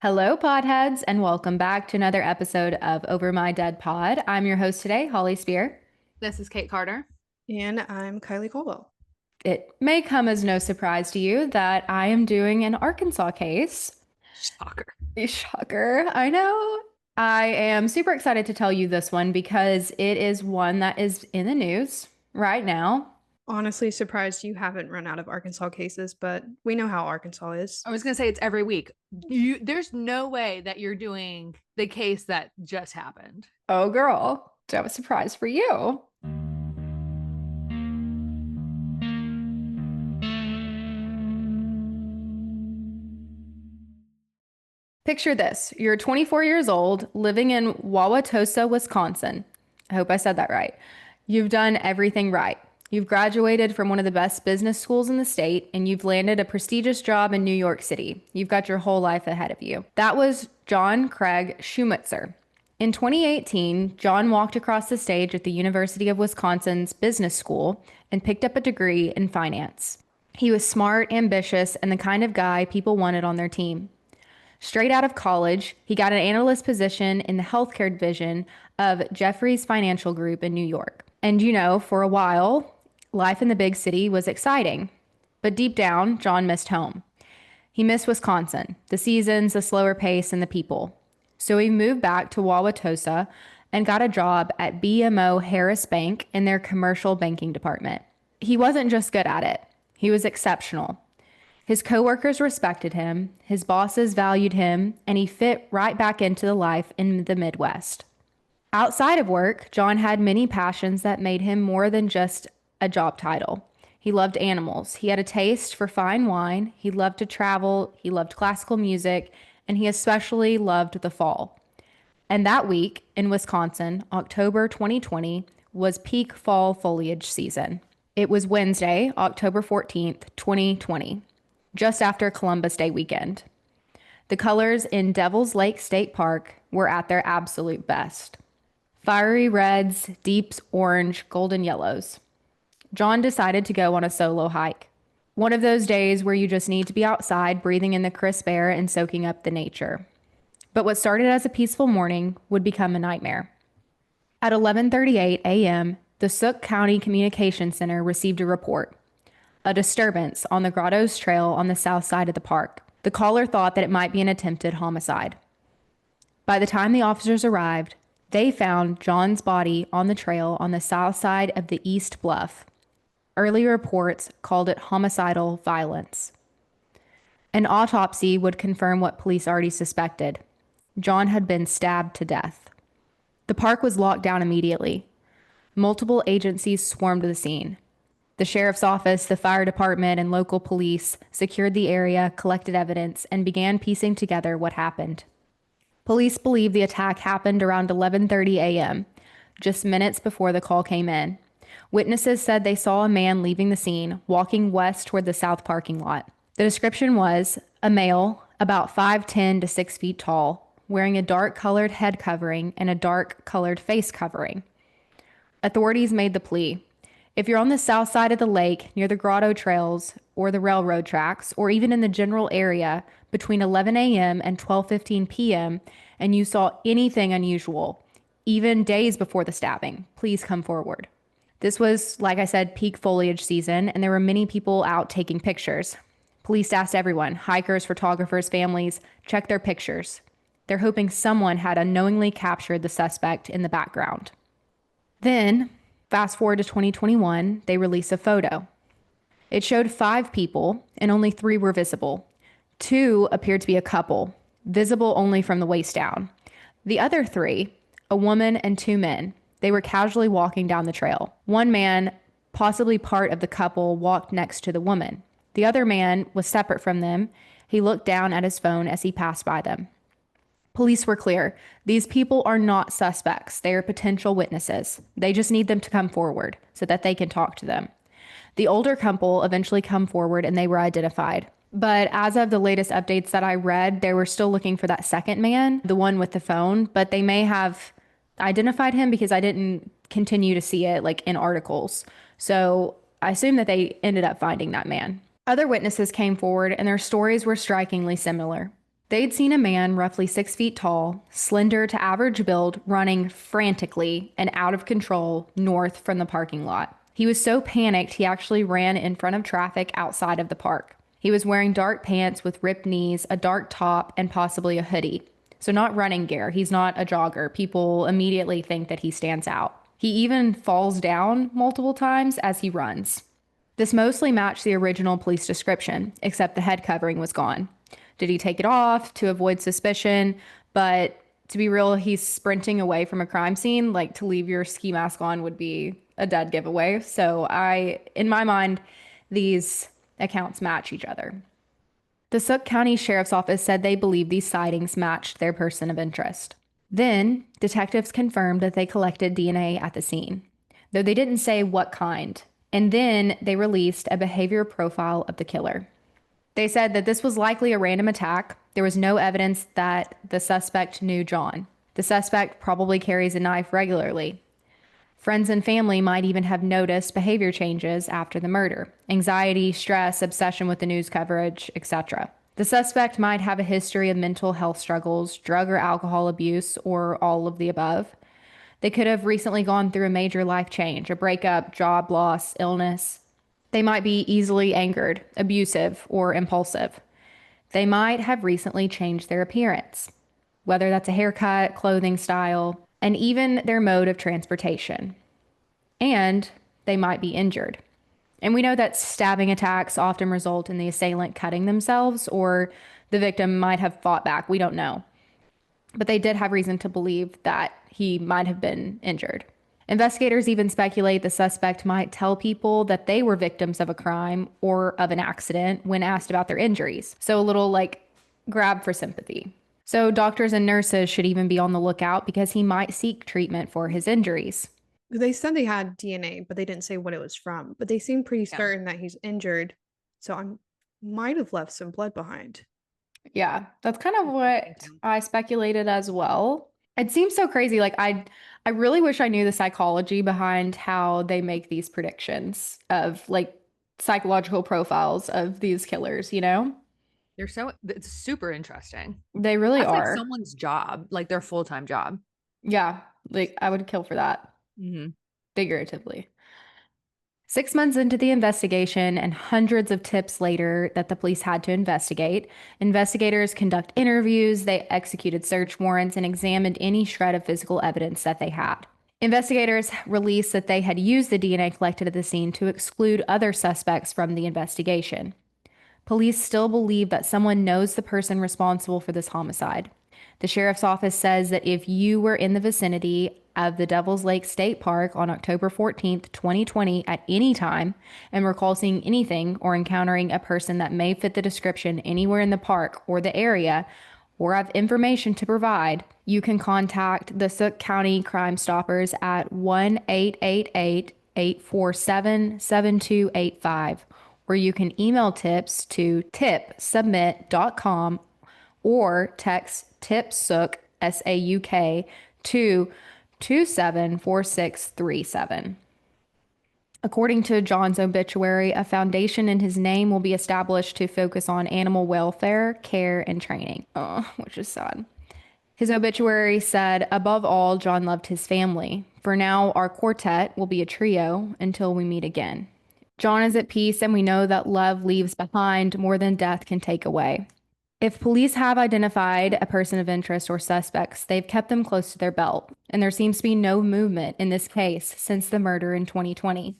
Hello, podheads, and welcome back to another episode of Over My Dead Pod. I'm your host today, Holly Spear. This is Kate Carter. And I'm Kylie Colwell. It may come as no surprise to you that I am doing an Arkansas case. Shocker. Shocker, I know. I am super excited to tell you this one because it is one that is in the news right now. Honestly, surprised you haven't run out of Arkansas cases, but we know how Arkansas is. I was going to say it's every week. There's no way that you're doing the case that just happened. Oh, girl, do I have a surprise for you? Picture this. You're 24 years old, living in Wauwatosa, Wisconsin. I hope I said that right. You've done everything right. You've graduated from one of the best business schools in the state, and you've landed a prestigious job in New York City. You've got your whole life ahead of you. That was John Craig Schmutzer. In 2018, John walked across the stage at the University of Wisconsin's business school and picked up a degree in finance. He was smart, ambitious, and the kind of guy people wanted on their team. Straight out of college, he got an analyst position in the healthcare division of Jefferies Financial Group in New York. And for a while, life in the big city was exciting. But deep down, John missed home. He missed Wisconsin, the seasons, the slower pace, and the people. So he moved back to Wauwatosa and got a job at BMO Harris Bank in their commercial banking department. He wasn't just good at it, he was exceptional. His coworkers respected him, his bosses valued him, and he fit right back into the life in the Midwest. Outside of work, John had many passions that made him more than just a job title. He loved animals. He had a taste for fine wine. He loved to travel. He loved classical music, and he especially loved the fall. And that week in Wisconsin, October 2020, was peak fall foliage season. It was Wednesday, October 14th, 2020. Just after Columbus Day weekend. The colors in Devil's Lake State Park were at their absolute best. Fiery reds, deep orange, golden yellows. John decided to go on a solo hike. One of those days where you just need to be outside, breathing in the crisp air and soaking up the nature. But what started as a peaceful morning would become a nightmare. At 11:38 a.m., the Sook County Communication Center received a report. A disturbance on the Grottoes Trail on the south side of the park. The caller thought that it might be an attempted homicide. By the time the officers arrived, they found John's body on the trail on the south side of the East Bluff. Earlier reports called it homicidal violence. An autopsy would confirm what police already suspected. John had been stabbed to death. The park was locked down immediately. Multiple agencies swarmed the scene. The sheriff's office, the fire department, and local police secured the area, collected evidence, and began piecing together what happened. Police believe the attack happened around 11:30 a.m., just minutes before the call came in. Witnesses said they saw a man leaving the scene, walking west toward the south parking lot. The description was a male, about 5'10" to 6 feet tall, wearing a dark-colored head covering and a dark-colored face covering. Authorities made the plea. If you're on the south side of the lake, near the grotto trails or the railroad tracks, or even in the general area between 11 a.m. and 12:15 p.m., and you saw anything unusual, even days before the stabbing, please come forward. This was, like I said, peak foliage season, and there were many people out taking pictures. Police asked everyone, hikers, photographers, families, check their pictures. They're hoping someone had unknowingly captured the suspect in the background. Then, fast forward to 2021, they released a photo. It showed 5 people, and only 3 were visible. 2 appeared to be a couple, visible only from the waist down. The other 3, a woman and 2 men, they were casually walking down the trail. One man, possibly part of the couple, walked next to the woman. The other man was separate from them. He looked down at his phone as he passed by them. Police were clear. These people are not suspects. They are potential witnesses. They just need them to come forward so that they can talk to them. The older couple eventually come forward and they were identified. But as of the latest updates that I read, they were still looking for that second man, the one with the phone, but they may have identified him because I didn't continue to see it like in articles. So I assume that they ended up finding that man. Other witnesses came forward and their stories were strikingly similar. They'd seen a man roughly 6 feet tall, slender to average build, running frantically and out of control north from the parking lot. He was so panicked he actually ran in front of traffic outside of the park. He was wearing dark pants with ripped knees, a dark top, and possibly a hoodie. So not running gear. He's not a jogger. People immediately think that he stands out. He even falls down multiple times as he runs. This mostly matched the original police description, except the head covering was gone. Did he take it off to avoid suspicion? But to be real, he's sprinting away from a crime scene. Like, to leave your ski mask on would be a dead giveaway. So in my mind, these accounts match each other. The Suck County Sheriff's Office said they believed these sightings matched their person of interest. Then, detectives confirmed that they collected DNA at the scene, though they didn't say what kind. And then they released a behavior profile of the killer. They said that this was likely a random attack. There was no evidence that the suspect knew John. The suspect probably carries a knife regularly. Friends and family might even have noticed behavior changes after the murder: anxiety, stress, obsession with the news coverage, etc. The suspect might have a history of mental health struggles, drug or alcohol abuse, or all of the above. They could have recently gone through a major life change, a breakup, job loss, illness. They might be easily angered, abusive, or impulsive. They might have recently changed their appearance, whether that's a haircut, clothing style, and even their mode of transportation. And they might be injured. And we know that stabbing attacks often result in the assailant cutting themselves, or the victim might have fought back. We don't know. But they did have reason to believe that he might have been injured. Investigators even speculate the suspect might tell people that they were victims of a crime or of an accident when asked about their injuries. So a little grab for sympathy. So doctors and nurses should even be on the lookout because he might seek treatment for his injuries. They said they had DNA, but they didn't say what it was from. But they seem pretty certain that he's injured. So I might have left some blood behind. Yeah, that's kind of what I speculated as well. It seems so crazy. I really wish I knew the psychology behind how they make these predictions of psychological profiles of these killers, It's super interesting. They really That's are. like someone's job, like their full-time job. Yeah, I would kill for that. Figuratively. 6 months into the investigation and hundreds of tips later that the police had to investigate, investigators conduct interviews, they executed search warrants, and examined any shred of physical evidence that they had. Investigators released that they had used the DNA collected at the scene to exclude other suspects from the investigation. Police still believe that someone knows the person responsible for this homicide. The sheriff's office says that if you were in the vicinity of the Devil's Lake State Park on October 14th, 2020 at any time and recall seeing anything or encountering a person that may fit the description anywhere in the park or the area, or have information to provide, you can contact the Suck County Crime Stoppers at 1-888-847-7285, or you can email tips to tipsubmit.com or text tipsook, SAUK, to 274637. According to John's obituary, a foundation in his name will be established to focus on animal welfare, care, and training. Which is sad. His obituary said, above all, John loved his family. For now, our quartet will be a trio until we meet again. John is at peace, and we know that love leaves behind more than death can take away. If police have identified a person of interest or suspects, they've kept them close to their belt, and there seems to be no movement in this case since the murder in 2020.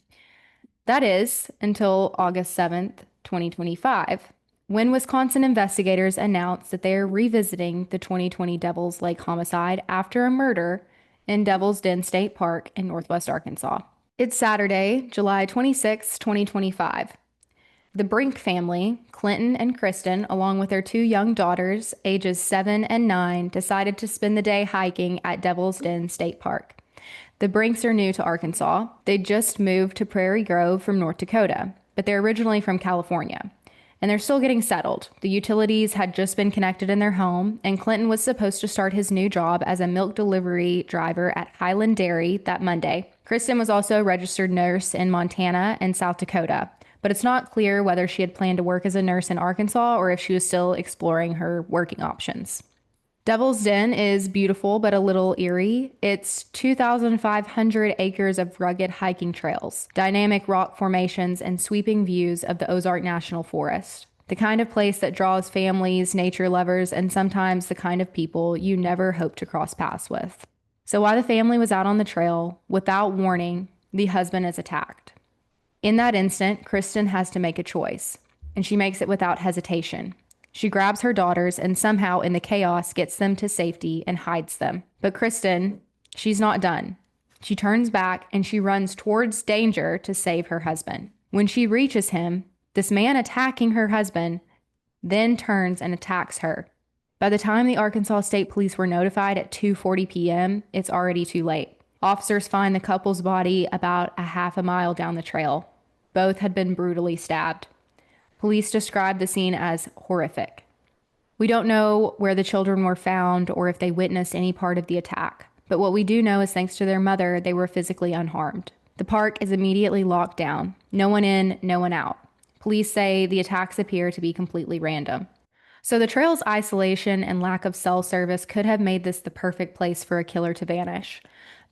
That is, until August 7th, 2025, when Wisconsin investigators announced that they are revisiting the 2020 Devil's Lake homicide after a murder in Devil's Den State Park in Northwest Arkansas. It's Saturday, July 26, 2025. The Brink family, Clinton and Kristen, along with their 2 young daughters, ages 7 and 9, decided to spend the day hiking at Devil's Den State Park. The Brinks are new to Arkansas. They just moved to Prairie Grove from North Dakota, but they're originally from California. And they're still getting settled. The utilities had just been connected in their home, and Clinton was supposed to start his new job as a milk delivery driver at Highland Dairy that Monday. Kristen was also a registered nurse in Montana and South Dakota. but it's not clear whether she had planned to work as a nurse in Arkansas or if she was still exploring her working options. Devil's Den is beautiful but a little eerie. It's 2,500 acres of rugged hiking trails, dynamic rock formations, and sweeping views of the Ozark National Forest. The kind of place that draws families, nature lovers, and sometimes the kind of people you never hope to cross paths with. So while the family was out on the trail, without warning, the husband is attacked. In that instant, Kristen has to make a choice, and she makes it without hesitation. She grabs her daughters and somehow, in the chaos, gets them to safety and hides them. But Kristen, she's not done. She turns back and she runs towards danger to save her husband. When she reaches him, this man attacking her husband then turns and attacks her. By the time the Arkansas State Police were notified at 2:40 p.m., it's already too late. Officers find the couple's body about a half a mile down the trail. Both had been brutally stabbed. Police described the scene as horrific. We don't know where the children were found or if they witnessed any part of the attack, but what we do know is thanks to their mother, they were physically unharmed. The park is immediately locked down. No one in, no one out. Police say the attacks appear to be completely random. So the trail's isolation and lack of cell service could have made this the perfect place for a killer to vanish.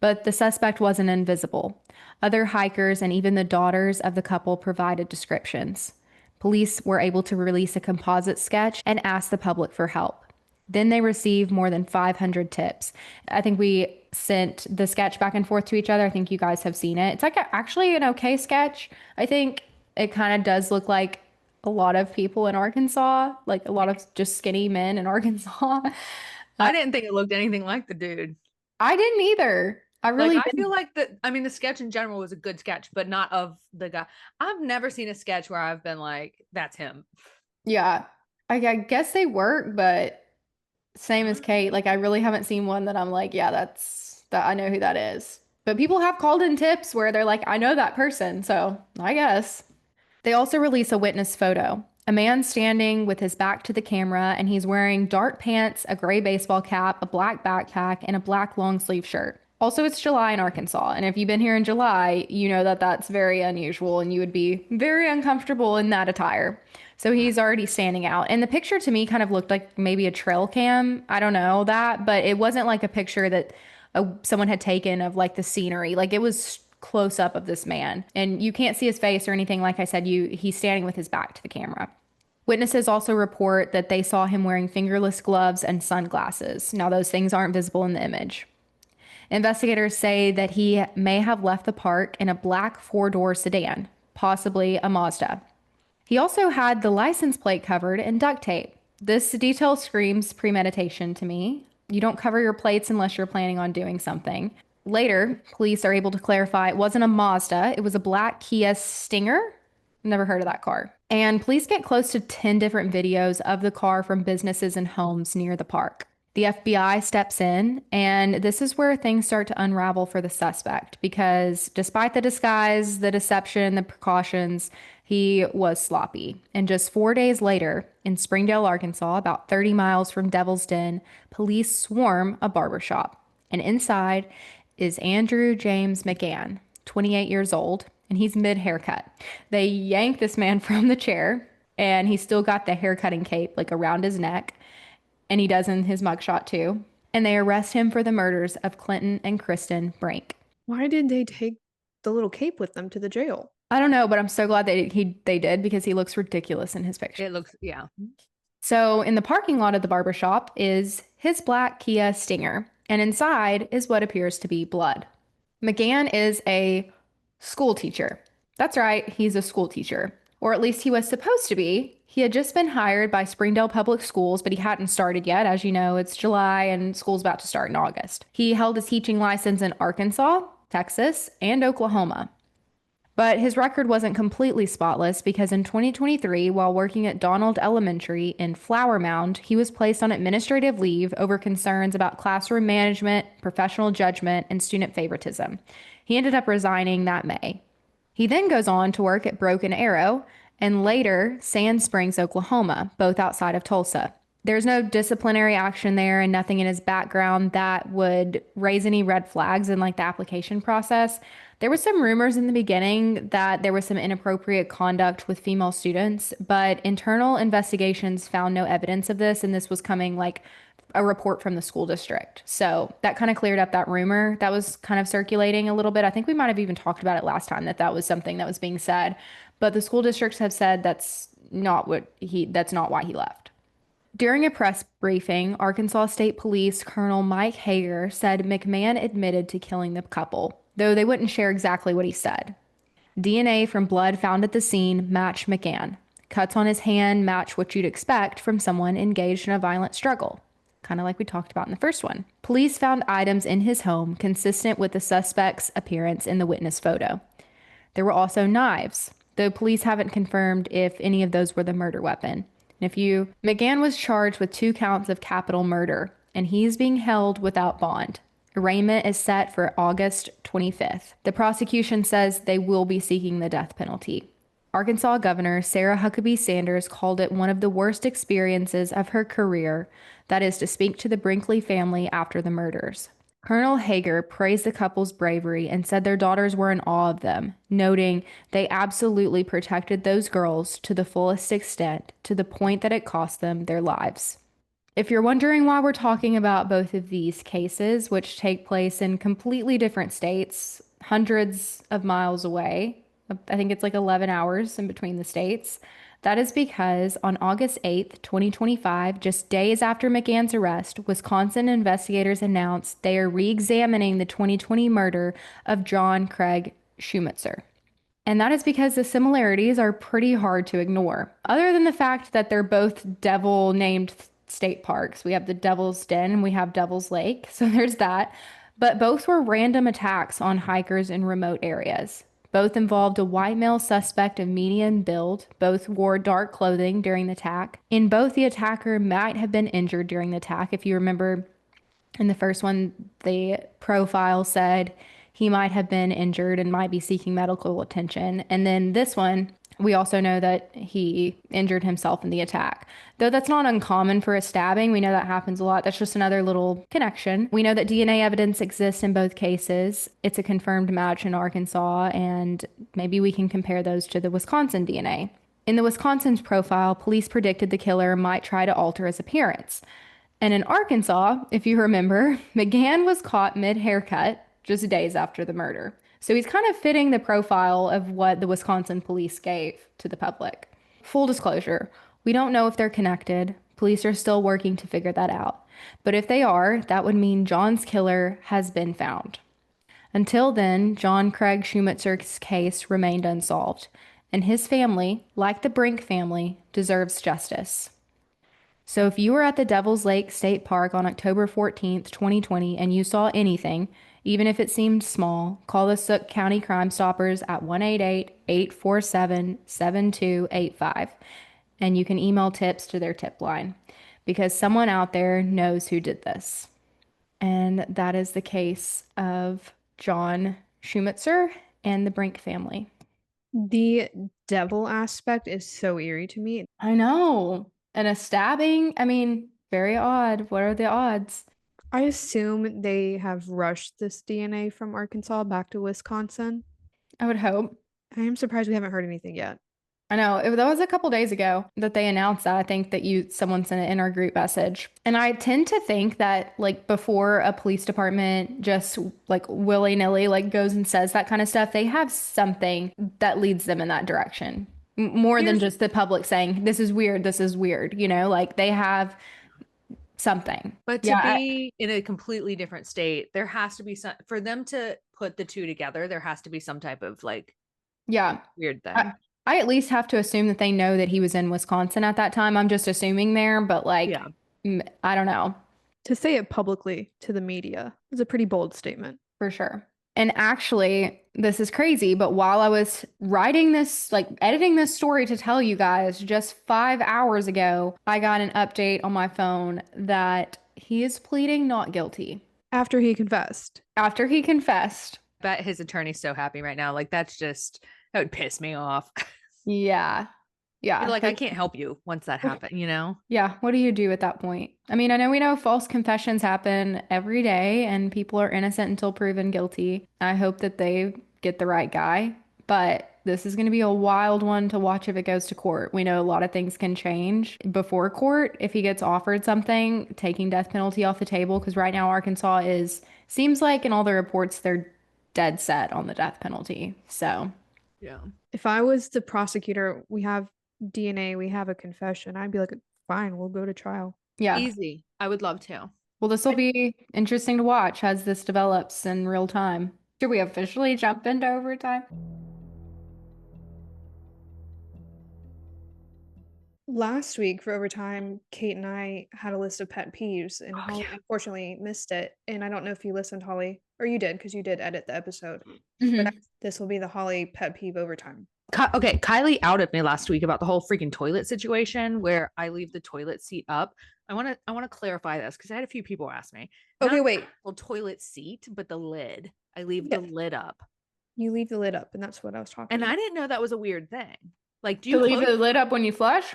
But the suspect wasn't invisible. Other hikers and even the daughters of the couple provided descriptions. Police were able to release a composite sketch and ask the public for help. Then they received more than 500 tips. I think we sent the sketch back and forth to each other. I think you guys have seen it. It's like actually an okay sketch. I think it kind of does look like a lot of people in Arkansas, like a lot of just skinny men in Arkansas. I didn't think it looked anything like the dude. I didn't either. I really I feel like the sketch in general was a good sketch, but not of the guy. I've never seen a sketch where I've been like, that's him. Yeah. I guess they work, but same as Kate, like I really haven't seen one that I'm like, yeah, that I know who that is. But people have called in tips where they're like, I know that person, so I guess. They also release a witness photo. A man standing with his back to the camera, and he's wearing dark pants, a gray baseball cap, a black backpack, and a black long sleeve shirt. Also, it's July in Arkansas, and if you've been here in July, you know that that's very unusual, and you would be very uncomfortable in that attire. So he's already standing out. And the picture to me kind of looked like maybe a trail cam. I don't know that, but it wasn't like a picture that someone had taken of like the scenery. Like it was close up of this man, and you can't see his face or anything. Like I said, he's standing with his back to the camera. Witnesses also report that they saw him wearing fingerless gloves and sunglasses. Now, those things aren't visible in the image. Investigators say that he may have left the park in a black four-door sedan, possibly a Mazda. He also had the license plate covered in duct tape. This detail screams premeditation to me. You don't cover your plates unless you're planning on doing something. Later, police are able to clarify it wasn't a Mazda, it was a black Kia Stinger. Never heard of that car. And police get close to 10 different videos of the car from businesses and homes near the park. The FBI steps in, and this is where things start to unravel for the suspect because despite the disguise, the deception, the precautions, he was sloppy. And just 4 days later, in Springdale, Arkansas, about 30 miles from Devil's Den, police swarm a barbershop. And inside is Andrew James McGann, 28 years old, and he's mid-haircut. They yank this man from the chair, and he's still got the haircutting cape like around his neck. And he does in his mugshot too. And they arrest him for the murders of Clinton and Kristen Brink. Why did they take the little cape with them to the jail? I don't know, but I'm so glad they did because he looks ridiculous in his picture. It looks, yeah. So in the parking lot of the barbershop is his black Kia Stinger, and inside is what appears to be blood. McGann is a school teacher. That's right, he's a school teacher. Or at least he was supposed to be. He had just been hired by Springdale Public Schools, but he hadn't started yet. As you know, it's July and school's about to start in August. He held his teaching license in Arkansas, Texas, and Oklahoma. But his record wasn't completely spotless because in 2023, while working at Donald Elementary in Flower Mound, he was placed on administrative leave over concerns about classroom management, professional judgment, and student favoritism. He ended up resigning that May. He then goes on to work at Broken Arrow and later Sand Springs, Oklahoma, both outside of Tulsa. There's no disciplinary action there and nothing in his background that would raise any red flags in like the application process. There was some rumors in the beginning that there was some inappropriate conduct with female students, but internal investigations found no evidence of this, and this was coming like a report from the school district. So that kind of cleared up that rumor that was kind of circulating a little bit. I think we might have even talked about it last time that that was something that was being said, but the school districts have said that's not why he left. During a press briefing, Arkansas State Police Colonel Mike Hager said McMahon admitted to killing the couple, though they wouldn't share exactly what he said. DNA from blood found at the scene matched McGann. Cuts on his hand match what you'd expect from someone engaged in a violent struggle, kind of like we talked about in the first one. Police found items in his home consistent with the suspect's appearance in the witness photo. There were also knives, though police haven't confirmed if any of those were the murder weapon. McGann was charged with 2 counts of capital murder, and he's being held without bond. Arraignment is set for August 25th. The prosecution says they will be seeking the death penalty. Arkansas Governor Sarah Huckabee Sanders called it one of the worst experiences of her career, that is to speak to the Brinkley family after the murders. Colonel Hager praised the couple's bravery and said their daughters were in awe of them, noting they absolutely protected those girls to the fullest extent, to the point that it cost them their lives. If you're wondering why we're talking about both of these cases, which take place in completely different states, hundreds of miles away, I think it's like 11 hours in between the states, that is because on August 8th, 2025, just days after McGann's arrest, Wisconsin investigators announced they are re-examining the 2020 murder of John Craig Schmutzer. And that is because the similarities are pretty hard to ignore. Other than the fact that they're both devil-named state parks. We have the Devil's Den and we have Devil's Lake. So there's that. But both were random attacks on hikers in remote areas. Both involved a white male suspect of medium build. Both wore dark clothing during the attack. In both, the attacker might have been injured during the attack. If you remember, in the first one, the profile said he might have been injured and might be seeking medical attention. And then this one, we also know that he injured himself in the attack. Though that's not uncommon for a stabbing, we know that happens a lot. That's just another little connection. We know that DNA evidence exists in both cases. It's a confirmed match in Arkansas, and maybe we can compare those to the Wisconsin DNA. In the Wisconsin's profile, police predicted the killer might try to alter his appearance. And in Arkansas, if you remember, McGann was caught mid-haircut just days after the murder. So he's kind of fitting the profile of what the Wisconsin police gave to the public. Full disclosure, we don't know if they're connected. Police are still working to figure that out. But if they are, that would mean John's killer has been found. Until then, John Craig Schmutzer's case remained unsolved, and his family, like the Brink family, deserves justice. So if you were at the Devil's Lake State Park on October 14th, 2020, and you saw anything, even if it seemed small, call the Sook County Crime Stoppers at 1-888-847-7285. And you can email tips to their tip line because someone out there knows who did this. And that is the case of John Schmutzer and the Brink family. The devil aspect is so eerie to me. I know. And a stabbing, I mean, very odd. What are the odds? I assume they have rushed this DNA from Arkansas back to Wisconsin. I would hope. I am surprised we haven't heard anything yet. I know. That was a couple days ago that they announced that. I think that someone sent it in our group message. And I tend to think that like before a police department just like willy-nilly like goes and says that kind of stuff, they have something that leads them in that direction. More than just the public saying, this is weird, you know, like they have something. But to be in a completely different state, there has to be some, for them to put the two together, there has to be some type of like weird thing. I at least have to assume that they know that he was in Wisconsin at that time. I'm just assuming there, but like, I don't know. To say it publicly to the media is a pretty bold statement. For sure. And actually, this is crazy, but while I was writing this, like editing this story to tell you guys, just 5 hours ago, I got an update on my phone that he is pleading not guilty. After he confessed. After he confessed. I bet his attorney's so happy right now. Like that would piss me off. Yeah. Yeah. You're like, I can't help you once that happened, you know? Yeah. What do you do at that point? I mean, I know we know false confessions happen every day and people are innocent until proven guilty. I hope that they get the right guy, but this is going to be a wild one to watch if it goes to court. We know a lot of things can change before court if he gets offered something, taking death penalty off the table, because right now Arkansas seems like in all the reports they're dead set on the death penalty. So, yeah. If I was the prosecutor, we have DNA, we have a confession, I'd be like, fine, we'll go to trial. yeah. Easy. I would love to. Well, this will be interesting to watch as this develops in real time. Should we officially jump into overtime? Last week for overtime, Kate and I had a list of pet peeves, and Holly unfortunately missed it. And I don't know if you listened, Holly, or you did because you did edit the episode. But this will be the Holly pet peeve overtime. Okay, Kylie outed me last week about the whole freaking toilet situation where I leave the toilet seat up. I want to clarify this because I had a few people ask me. Okay, wait. The toilet seat, but the lid. I leave the lid up. You leave the lid up, and that's what I was talking about. I didn't know that was a weird thing. Like, do you leave the lid up when you flush?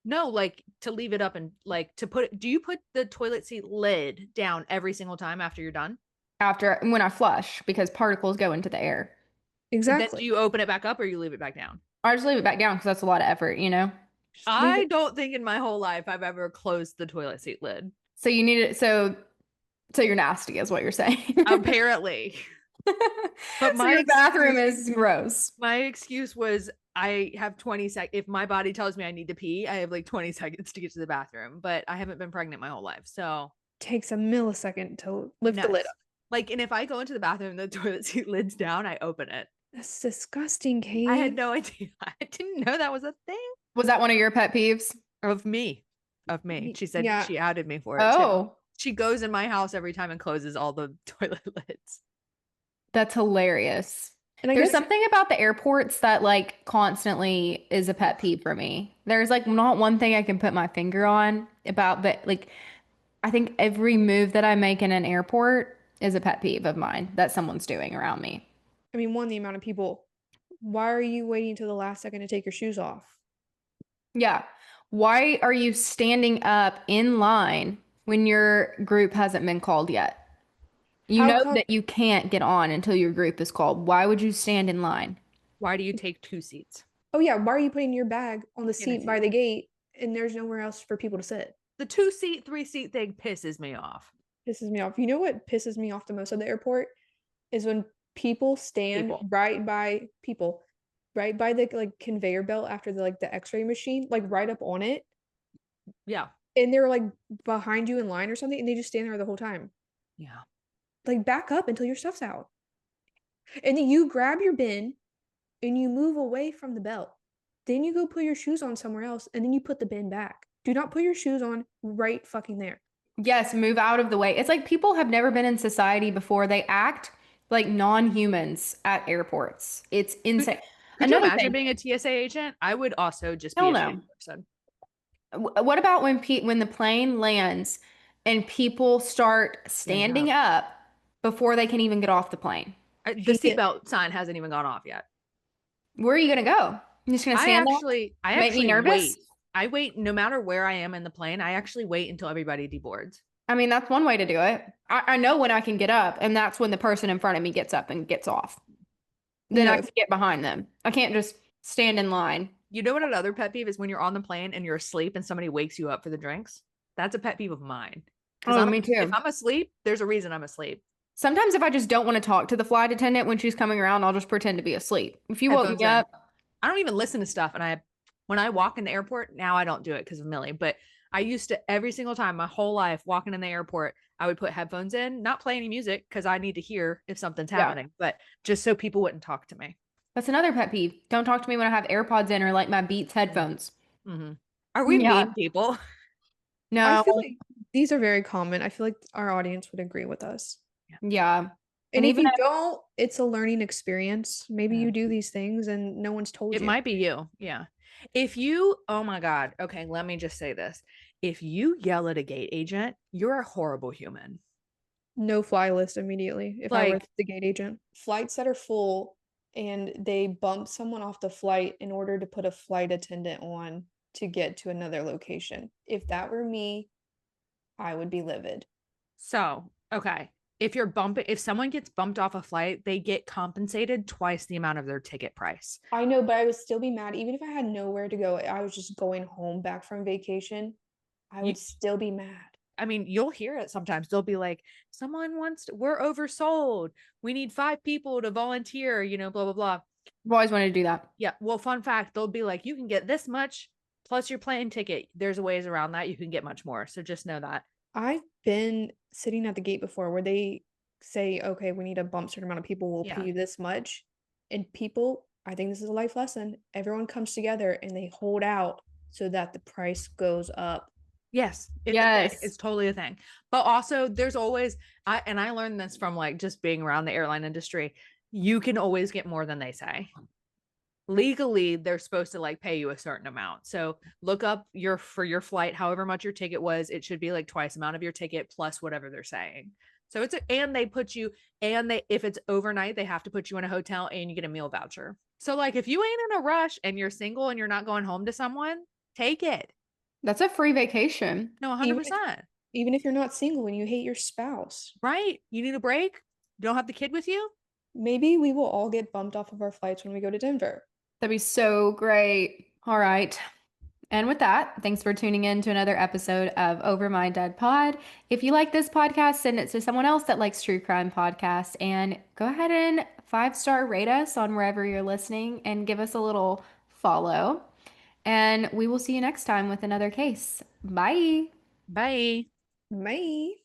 No, like to leave it up and like to put it. Do you put the toilet seat lid down every single time after you're done? When I flush, because particles go into the air. Exactly. Then do you open it back up or you leave it back down? I just leave it back down because that's a lot of effort, you know? I don't think in my whole life I've ever closed the toilet seat lid. So you need it. So you're nasty is what you're saying. Apparently. But my bathroom is gross. My excuse was I have 20 seconds. If my body tells me I need to pee, I have like 20 seconds to get to the bathroom, but I haven't been pregnant my whole life. So takes a millisecond to lift the lid up. Like, and if I go into the bathroom, the toilet seat lid's down, I open it. That's disgusting, Kate. I had no idea. I didn't know that was a thing. Was that one of your pet peeves? Of me. She said she outed me for it. Oh. She goes in my house every time and closes all the toilet lids. That's hilarious. And there's something about the airports that like constantly is a pet peeve for me. There's like not one thing I can put my finger on about, but like I think every move that I make in an airport is a pet peeve of mine that someone's doing around me. I mean, the amount of people. Why are you waiting till the last second to take your shoes off? Yeah. Why are you standing up in line when your group hasn't been called yet? You know that you can't get on until your group is called. Why would you stand in line? Why do you take 2 seats? Oh, yeah. Why are you putting your bag on the seat by the gate and there's nowhere else for people to sit? The 2-seat, 3-seat thing pisses me off. Pisses me off. You know what pisses me off the most at the airport is when people stand right by the like conveyor belt after the x-ray machine, like right up on it. Yeah. And they're like behind you in line or something and they just stand there the whole time. Yeah. Like back up until your stuff's out. And then you grab your bin and you move away from the belt. Then you go put your shoes on somewhere else and then you put the bin back. Do not put your shoes on right fucking there. Yes, move out of the way. It's like people have never been in society before. They act like non-humans at airports. It's insane. Could you imagine being a TSA agent? I would also just be a shitty person. What about when the plane lands and people start standing up before they can even get off the plane? The seatbelt sign hasn't even gone off yet. Where are you gonna go? You're just gonna stand there? I make me nervous. I wait no matter where I am in the plane. I actually wait until everybody deboards. I mean, that's one way to do it. I know when I can get up, and that's when the person in front of me gets up and gets off. Then I can get behind them. I can't just stand in line. You know what another pet peeve is? When you're on the plane and you're asleep and somebody wakes you up for the drinks. That's a pet peeve of mine. Oh, me too. If I'm asleep, there's a reason I'm asleep. Sometimes if I just don't want to talk to the flight attendant when she's coming around, I'll just pretend to be asleep. If you woke me up. I don't even listen to stuff. And when I walk in the airport, now I don't do it because of Millie, but I used to every single time my whole life walking in the airport, I would put headphones in, not play any music because I need to hear if something's happening, but just so people wouldn't talk to me. That's another pet peeve. Don't talk to me when I have AirPods in or like my Beats headphones. Mm-hmm. Are we mean people? No. I feel like these are very common. I feel like our audience would agree with us. Yeah. And if you don't, it's a learning experience. Maybe you do these things and no one's told you. It might be you. Yeah. Oh my God. Okay. Let me just say this. If you yell at a gate agent, you're a horrible human. No fly list immediately. If I were the gate agent, flights that are full and they bumped someone off the flight in order to put a flight attendant on to get to another location. If that were me, I would be livid. So, okay. If someone gets bumped off a flight, they get compensated twice the amount of their ticket price. I know, but I would still be mad. Even if I had nowhere to go, I was just going home back from vacation, I You, would still be mad. I mean, you'll hear it sometimes. They'll be like, we're oversold. We need 5 people to volunteer, blah, blah, blah. I've always wanted to do that. Yeah. Well, fun fact, they'll be like, you can get this much plus your plane ticket. There's ways around that. You can get much more. So just know that. I've been sitting at the gate before where they say, okay, we need a bump certain amount of people, we'll pay Yeah. you this much. And people, I think this is a life lesson. Everyone comes together and they hold out so that the price goes up. Yes, it's a thing. Yes. It's totally a thing. But also there's always I learned this from like just being around the airline industry. You can always get more than they say. Legally, they're supposed to like pay you a certain amount. So look up for your flight, however much your ticket was, it should be like twice amount of your ticket plus whatever they're saying. So and they put you if it's overnight, they have to put you in a hotel and you get a meal voucher. So like if you ain't in a rush and you're single and you're not going home to someone, take it. That's a free vacation. No, Even 100%. even if you're not single and you hate your spouse, Right? You need a break? You don't have the kid with you? maybe we will all get bumped off of our flights when we go to Denver. That'd be so great. All right. And with that, thanks for tuning in to another episode of Over My Dead Pod. If you like this podcast, send it to someone else that likes true crime podcasts and go ahead and 5-star rate us on wherever you're listening and give us a little follow. And we will see you next time with another case. Bye. Bye. Bye.